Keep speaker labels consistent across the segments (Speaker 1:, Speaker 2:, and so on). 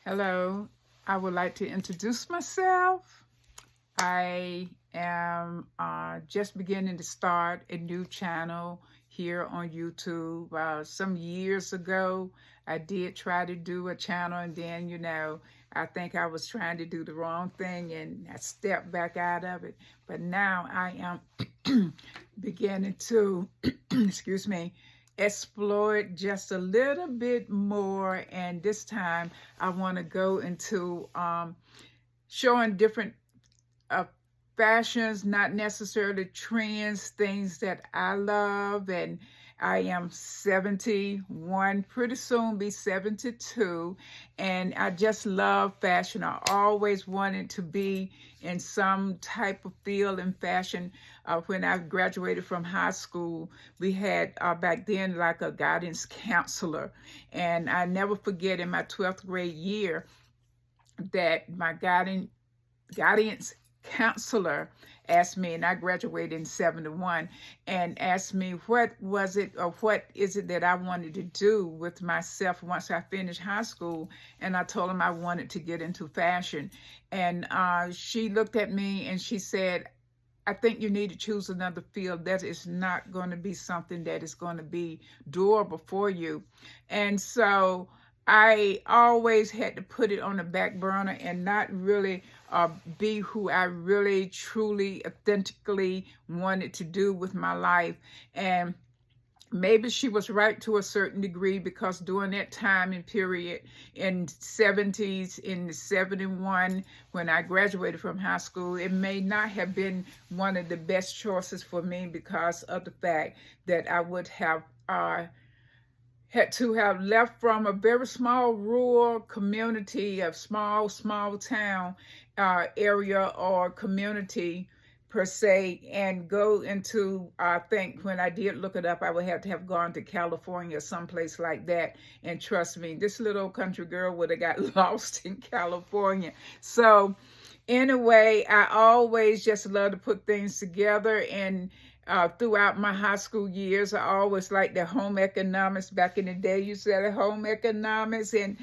Speaker 1: Hello, I would like to introduce myself. I am just beginning to start a new channel here on YouTube. Some years ago, I did try to do a channel, and then, I think I was trying to do the wrong thing and I stepped back out of it. But now I am beginning to, excuse me, explore it just a little bit more. And this time I want to go into showing different uh, fashions, not necessarily trends, things that I love. And I am 71, pretty soon be 72. And I just love fashion. I always wanted to be in some type of field in fashion. When I graduated from high school, we had back then like a guidance counselor. And I never forget in my 12th grade year that my guidance counselor asked me, and I graduated in 71, and asked me what was it or what is it that I wanted to do with myself once I finished high school. And I told him I wanted to get into fashion. And she looked at me and she said, I think you need to choose another field. That is not going to be something that is going to be doable for you. And so I always had to put it on the back burner and not really be who I really, truly, authentically wanted to do with my life. And maybe she was right to a certain degree, because during that time and period in 70s, in 71, when I graduated from high school, it may not have been one of the best choices for me, because of the fact that I would have had to have left from a very small rural community, a small town area or community per se, and go into, I think when I did look it up, I would have to have gone to California, someplace like that. And trust me, this little country girl would have got lost in California. So anyway, I always just love to put things together. And throughout my high school years, I always liked the home economics. Back in the day, you said home economics, and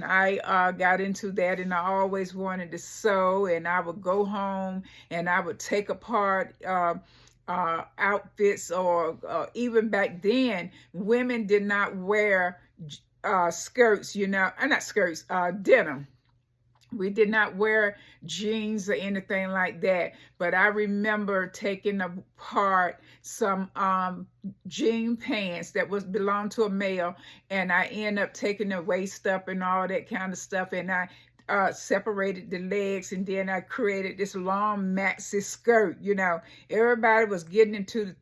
Speaker 1: I got into that. And I always wanted to sew, and I would go home and I would take apart outfits, or even back then, women did not wear skirts, not skirts, denim. We did not wear jeans or anything like that. But I remember taking apart some jean pants that belonged to a male, and I ended up taking the waist up and all that kind of stuff. And I separated the legs, and then I created this long maxi skirt. Everybody was getting into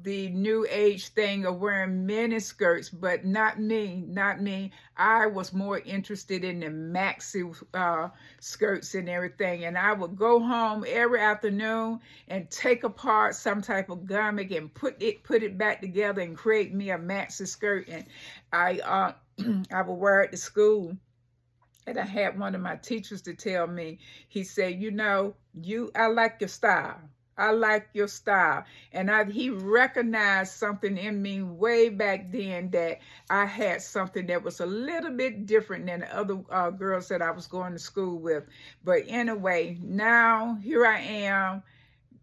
Speaker 1: the new age thing of wearing mini skirts, but not me. I was more interested in the maxi skirts and everything. And I would go home every afternoon and take apart some type of garment and put it back together and create me a maxi skirt. And I I would wear it to school. And I had one of my teachers to tell me, he said, I like your style. I like your style. And he recognized something in me way back then, that I had something that was a little bit different than the other girls that I was going to school with. But anyway, now here I am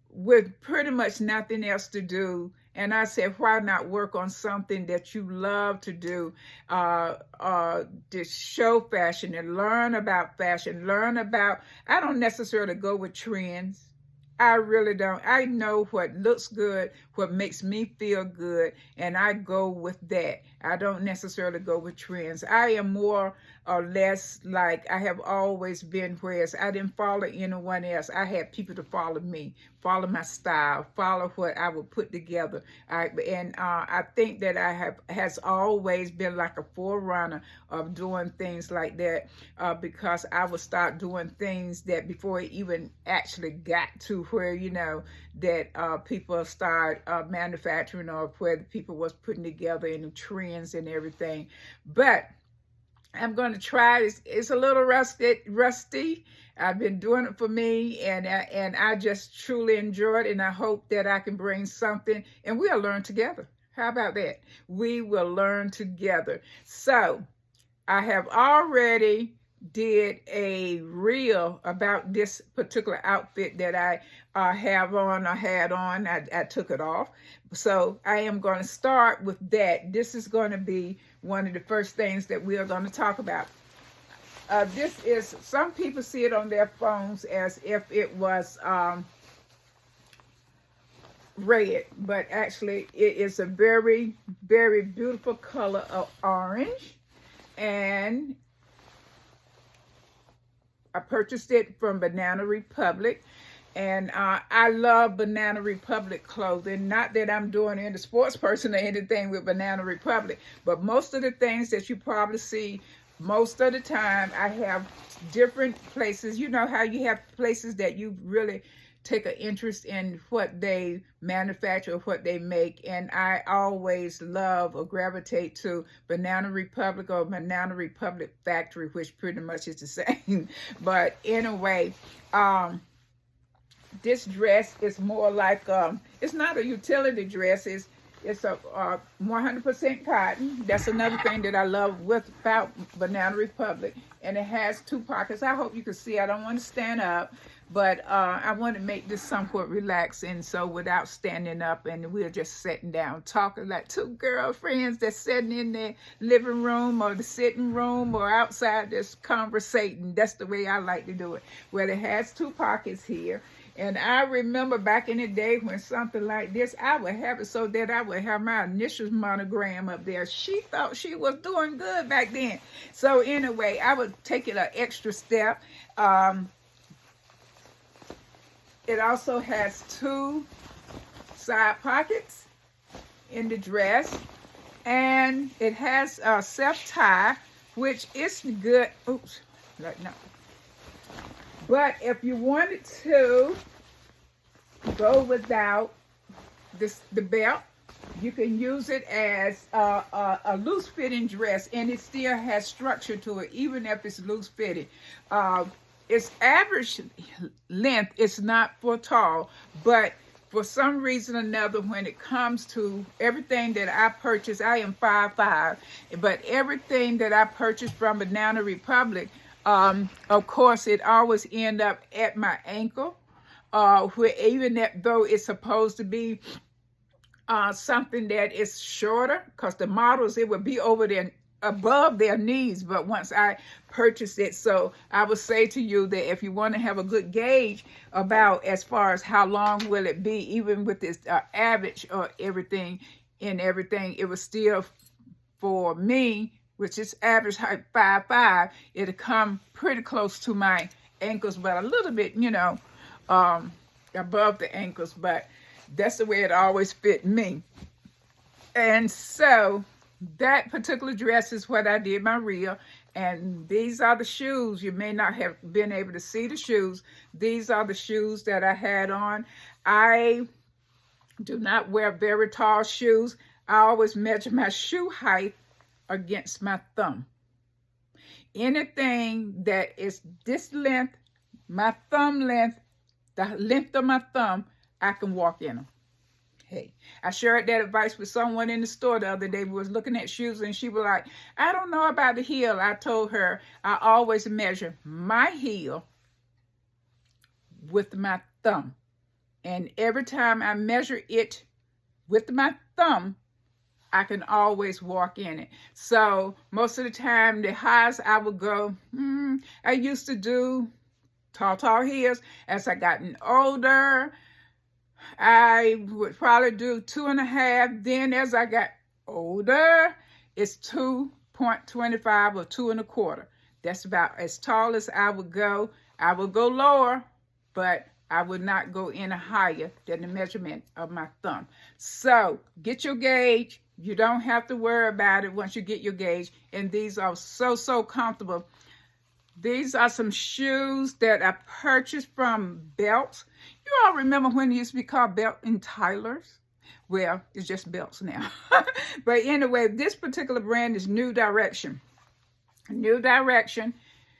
Speaker 1: with pretty much nothing else to do. And I said, why not work on something that you love to do, to show fashion and learn about fashion, I don't necessarily go with trends. I really don't. I know what looks good, what makes me feel good, and I go with that. I don't necessarily go with trends. I am more or less like I have always been, whereas I didn't follow anyone else. I had people to follow me, follow my style, follow what I would put together. I think that has always been like a forerunner of doing things like that, because I would start doing things that before it even actually got to where, that people start manufacturing, or where the people was putting together in trends and everything. But I'm going to try. It's a little rusty. I've been doing it for me, and I just truly enjoy it, and I hope that I can bring something, and we'll learn together. How about that? We will learn together. So I have already did a reel about this particular outfit that I have on or had on. I took it off. So I am going to start with that. This is going to be one of the first things that we are going to talk about. This is, some people see it on their phones as if it was red, but actually it is a very, very beautiful color of orange. And I purchased it from Banana Republic. And I love Banana Republic clothing. Not that I'm doing any sports person or anything with Banana Republic, but most of the things that you probably see most of the time, I have different places. You know how you have places that you really take an interest in what they manufacture or what they make, and I always love or gravitate to Banana Republic or Banana Republic Factory, which pretty much is the same. But anyway, this dress is more like it's not a utility dress. It's a 100% cotton. That's another thing that I love about Banana Republic. And it has 2 pockets. I hope you can see. I don't want to stand up, but I want to make this somewhat relaxing. So without standing up, and we're just sitting down talking like 2 girlfriends that's sitting in the living room or the sitting room or outside just conversating. That's the way I like to do it. Well, it has 2 pockets here. And I remember back in the day when something like this, I would have it so that I would have my initials monogram up there. She thought she was doing good back then. So anyway, I would take it an extra step. It also has 2 side pockets in the dress. And it has a self-tie, which is good. Oops, right now. But if you wanted to go without the belt, you can use it as a loose fitting dress, and it still has structure to it, even if it's loose fitting. Its average length is not for tall, but for some reason or another, when it comes to everything that I purchase, I am 5'5", but everything that I purchase from Banana Republic, of course, it always end up at my ankle, where even though it's supposed to be something that is shorter, because the models, it would be over there above their knees, but once I purchased it, so I would say to you that if you want to have a good gauge about as far as how long will it be, even with this average or everything, it was still, for me, which is average height 5'5", it'll come pretty close to my ankles, but a little bit, above the ankles, but that's the way it always fit me. And so that particular dress is what I did my reel. And these are the shoes. You may not have been able to see the shoes. These are the shoes that I had on. I do not wear very tall shoes. I always measure my shoe height against my thumb. Anything that is this length, my thumb length, the length of my thumb, I can walk in them. Hey, I shared that advice with someone in the store the other day. We was looking at shoes, and she was like, I don't know about the heel. I told her I always measure my heel with my thumb. And every time I measure it with my thumb, I can always walk in it. So most of the time, the highest I would go, I used to do tall heels. As I gotten older, I would probably do 2.5. Then as I got older, it's 2.25 or 2.25. That's about as tall as I would go. I would go lower, but I would not go any higher than the measurement of my thumb. So get your gauge. You don't have to worry about it once you get your gauge. And these are so comfortable. These are some shoes that I purchased from Belts. You all remember when it used to be called Belt and Tyler's? Well, it's just Belts now. But anyway, this particular brand is New Direction. New Direction.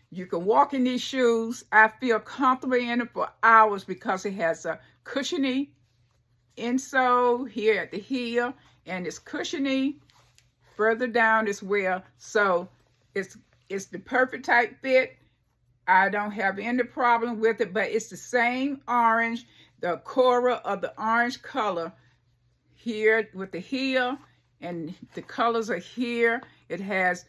Speaker 1: You can walk in these shoes. I feel comfortable in it for hours because it has a cushiony insole here at the heel, and it's cushiony further down as well. So It's the perfect type fit. I don't have any problem with it, but it's the same orange, the Cora of the orange color here with the heel, and the colors are here. It has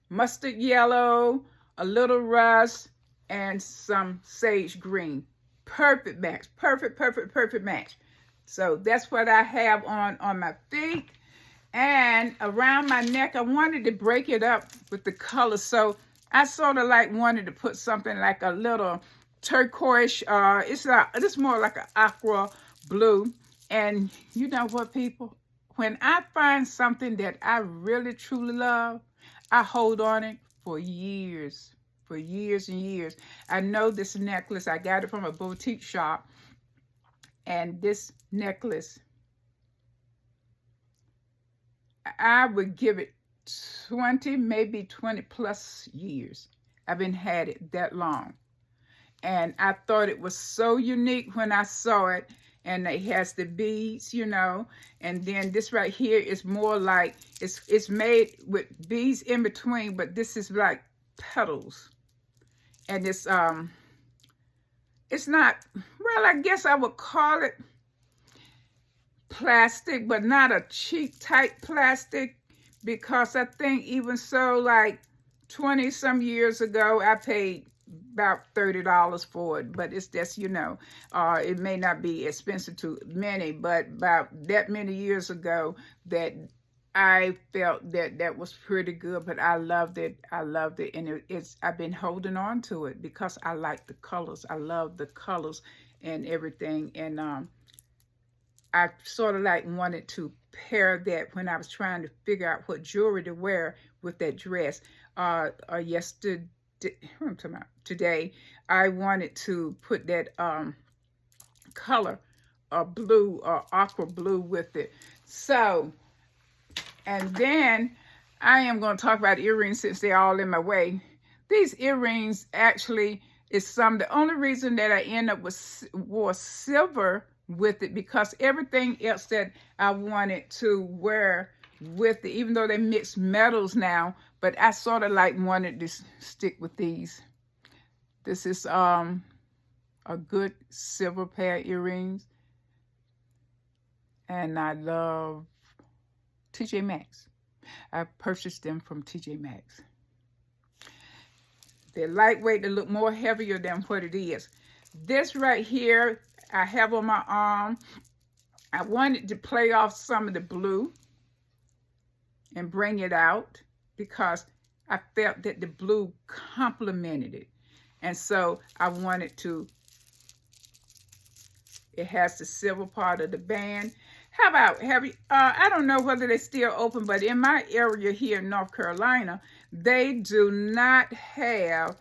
Speaker 1: mustard yellow, a little rust, and some sage green. Perfect match. Perfect match. So that's what I have on my feet. And around my neck, I wanted to break it up with the colors. So I sort of like wanted to put something like a little turquoise. It's more like an aqua blue. And you know what, people? When I find something that I really truly love, I hold on it for years and years. I know this necklace, I got it from a boutique shop. And this necklace, I would give it 20, maybe 20 plus years. I've been had it that long. And I thought it was so unique when I saw it. And it has the beads, you know. And then this right here is more like, it's made with beads in between, but this is like petals. And it's not, well, I guess I would call it plastic, but not a cheap type plastic, because I think even so, like 20 some years ago, I paid about $30 for it, but it's just, you know, it may not be expensive to many, but about that many years ago that I felt that was pretty good. But I loved it, and I've been holding on to it because I like the colors. I love the colors and everything. And I sort of like wanted to pair that when I was trying to figure out what jewelry to wear with that dress. Today, I wanted to put that color, blue or aqua blue with it. So, and then I am going to talk about earrings since they're all in my way. These earrings actually is the only reason that I end up wore silver with it, because everything else that I wanted to wear with it, even though they mix metals now, but I sort of like wanted to stick with these. This is a good silver pair of earrings. And I love TJ Maxx. I purchased them from TJ Maxx. They're lightweight. They look more heavier than what it is. This right here, I have on my arm. I wanted to play off some of the blue and bring it out because I felt that the blue complemented it. And so I wanted to, it has the silver part of the band. How about, I don't know whether they're still open, but in my area here in North Carolina, they do not have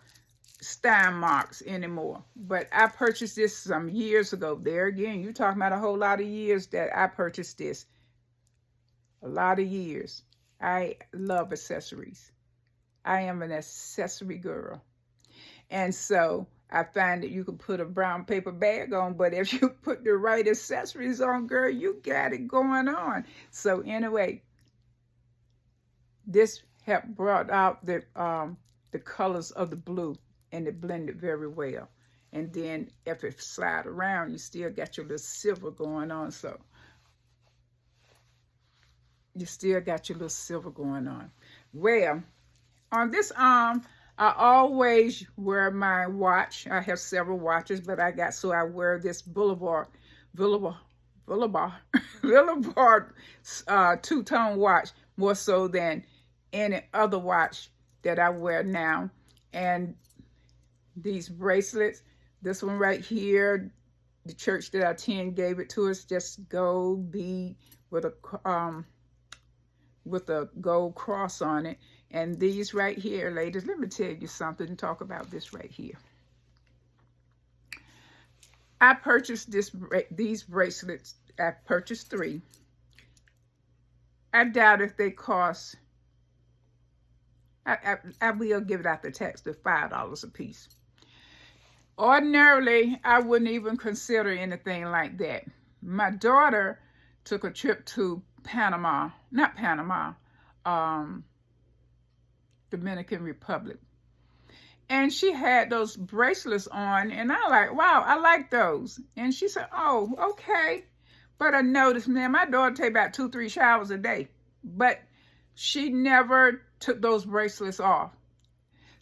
Speaker 1: Steinmarks anymore. But I purchased this some years ago. There again, you're talking about a whole lot of years that I purchased this. A lot of years. I love accessories. I am an accessory girl. And so I find that you can put a brown paper bag on, but if you put the right accessories on, girl, you got it going on. So anyway, this helped brought out the colors of the blue, and it blended very well. And then if it slide around, you still got your little silver going on. So you still got your little silver going on. Well, on this arm, I always wear my watch. I have several watches, but I wear this Boulevard two-tone watch more so than any other watch that I wear now. And these bracelets, this one right here, the church that I attend gave it to us, just gold bead with a gold cross on it. And these right here, ladies, let me tell you something and talk about this right here. I purchased these bracelets. I purchased 3. I doubt if they cost, I will give it out the tax to $5 a piece. Ordinarily, I wouldn't even consider anything like that. My daughter took a trip to Panama, not Panama, Dominican Republic. And she had those bracelets on, and I like, wow, I like those. And she said, oh, okay. But I noticed, man, my daughter take about 2-3 showers a day, but she never took those bracelets off.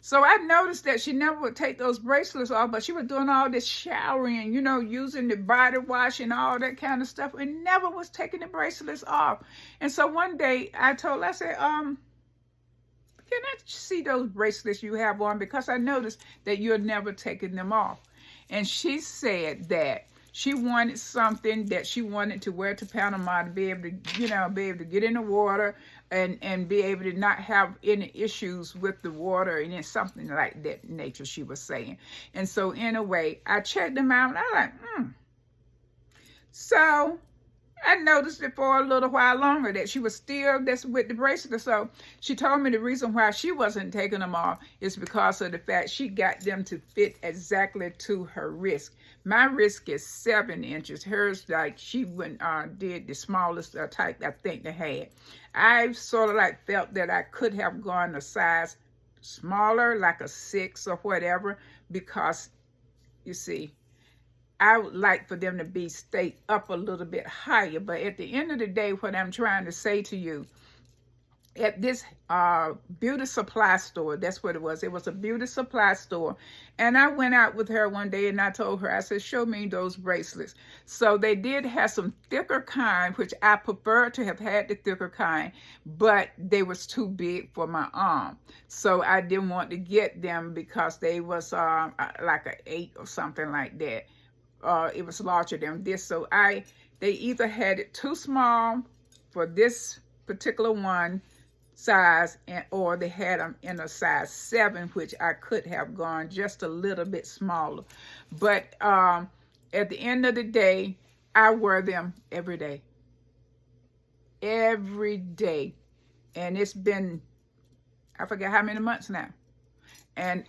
Speaker 1: So I noticed that she never would take those bracelets off, but she was doing all this showering, you know, using the body wash and all that kind of stuff, and never was taking the bracelets off. And so one day I told her, I said, can I see those bracelets you have on? Because I noticed that you're never taking them off. And she said that she wanted something that she wanted to wear to Panama to be able to, you know, be able to get in the water and be able to not have any issues with the water, and it's something like that nature, she was saying. And so anyway, I checked them out and I was like, So I noticed it for a little while longer that she was still with the bracelet. So she told me the reason why she wasn't taking them off is because of the fact she got them to fit exactly to her wrist. My wrist is 7 inches. Hers, like, she went did the smallest type I think they had. I sort of like felt that I could have gone a size smaller, like a 6 or whatever, because you see, I would like for them to stay up a little bit higher. But at the end of the day, what I'm trying to say to you, at this beauty supply store, that's what it was. It was a beauty supply store. And I went out with her one day and I told her, I said, show me those bracelets. So they did have some thicker kind, which I prefer to have had the thicker kind, but they was too big for my arm. So I didn't want to get them because they was like an 8 or something like that. It was larger than this. So they either had it too small for this particular one size, or they had them in a size 7, which I could have gone just a little bit smaller. But at the end of the day, I wear them every day. Every day. And it's been, I forget how many months now. And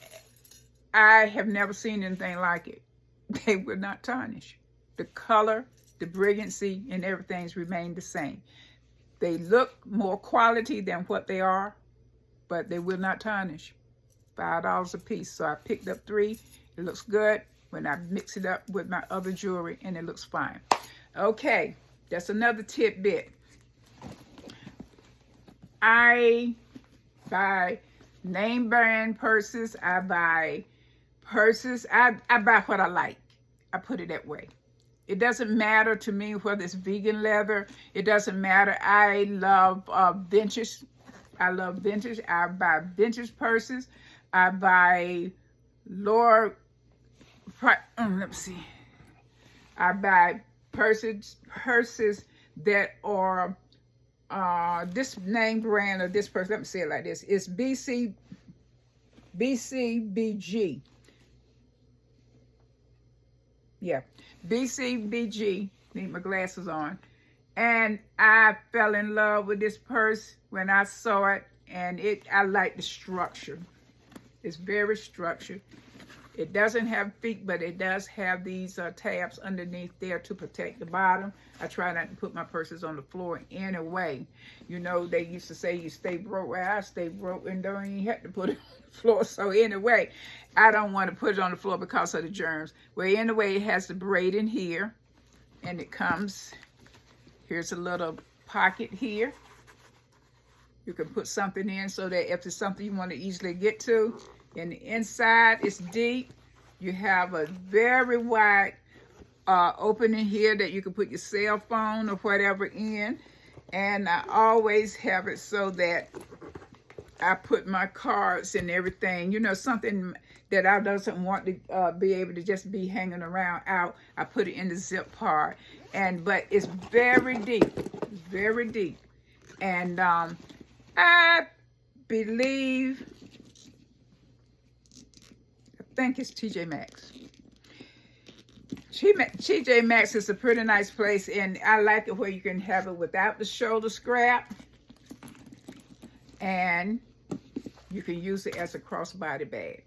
Speaker 1: I have never seen anything like it. They will not tarnish. The color, the brilliancy, and everything's remained the same. They look more quality than what they are, but they will not tarnish. $5 a piece. So I picked up 3. It looks good when I mix it up with my other jewelry, and it looks fine. Okay, that's another tidbit. I buy name brand purses. I buy purses. I buy what I like. I put it that way. It doesn't matter to me whether it's vegan leather. It doesn't matter. I love vintage. I love vintage. I buy vintage purses. I buy lower price. Let me see. I buy purses that are this name brand or this purse. Let me say it like this. It's BCBG. Yeah, BCBG. Need my glasses on. And I fell in love with this purse when I saw it, and I like the structure. It's very structured. It doesn't have feet, but it does have these tabs underneath there to protect the bottom. I try not to put my purses on the floor anyway. You know, they used to say you stay broke. Well, I stay broke and don't even have to put it on the floor. So anyway, I don't want to put it on the floor because of the germs. Well, anyway, it has the braid in here, and it comes, here's a little pocket here. You can put something in so that if it's something you want to easily get to. And the inside is deep. You have a very wide opening here that you can put your cell phone or whatever in. And I always have it so that I put my cards and everything. You know, something that I doesn't want to be able to just be hanging around out. I put it in the zip part. But it's very deep, very deep. And I believe, I think it's TJ Maxx. TJ Maxx is a pretty nice place, and I like it where you can have it without the shoulder strap, and you can use it as a crossbody bag.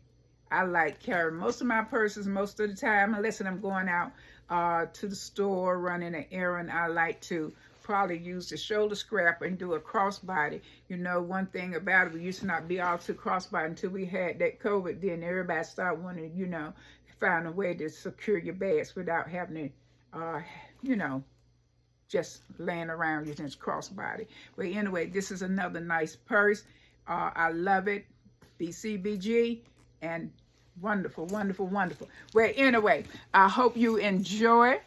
Speaker 1: I like carrying most of my purses most of the time, unless I'm going out to the store running an errand. I like to probably use the shoulder scraper and do a crossbody. You know, one thing about it, we used to not be all to crossbody until we had that COVID. Then everybody started wanting, you know, find a way to secure your bags without having to, you know, just laying around using this crossbody. But anyway, this is another nice purse. I love it. BCBG, and wonderful, wonderful, wonderful. Well, anyway, I hope you enjoy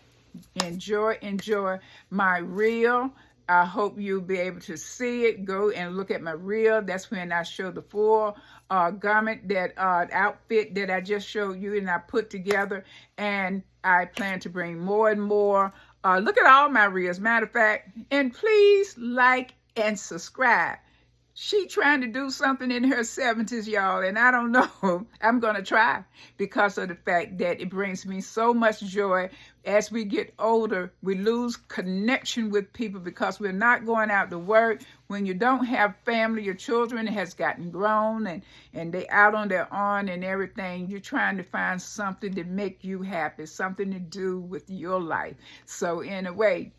Speaker 1: my reel. I hope you'll be able to see it. Go and look at my reel. That's when I show the full garment, that outfit that I just showed you and I put together. And I plan to bring more and more. Look at all my reels, matter of fact. And please like and subscribe. She trying to do something in her 70s, y'all, and I don't know. I'm going to try, because of the fact that it brings me so much joy. As we get older, we lose connection with people because we're not going out to work. When you don't have family, your children has gotten grown and they out on their own and everything, you're trying to find something to make you happy, something to do with your life. So anyway,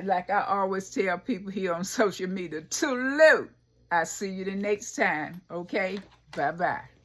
Speaker 1: like I always tell people here on social media, toodaloo. I'll see you the next time, okay? Bye-bye.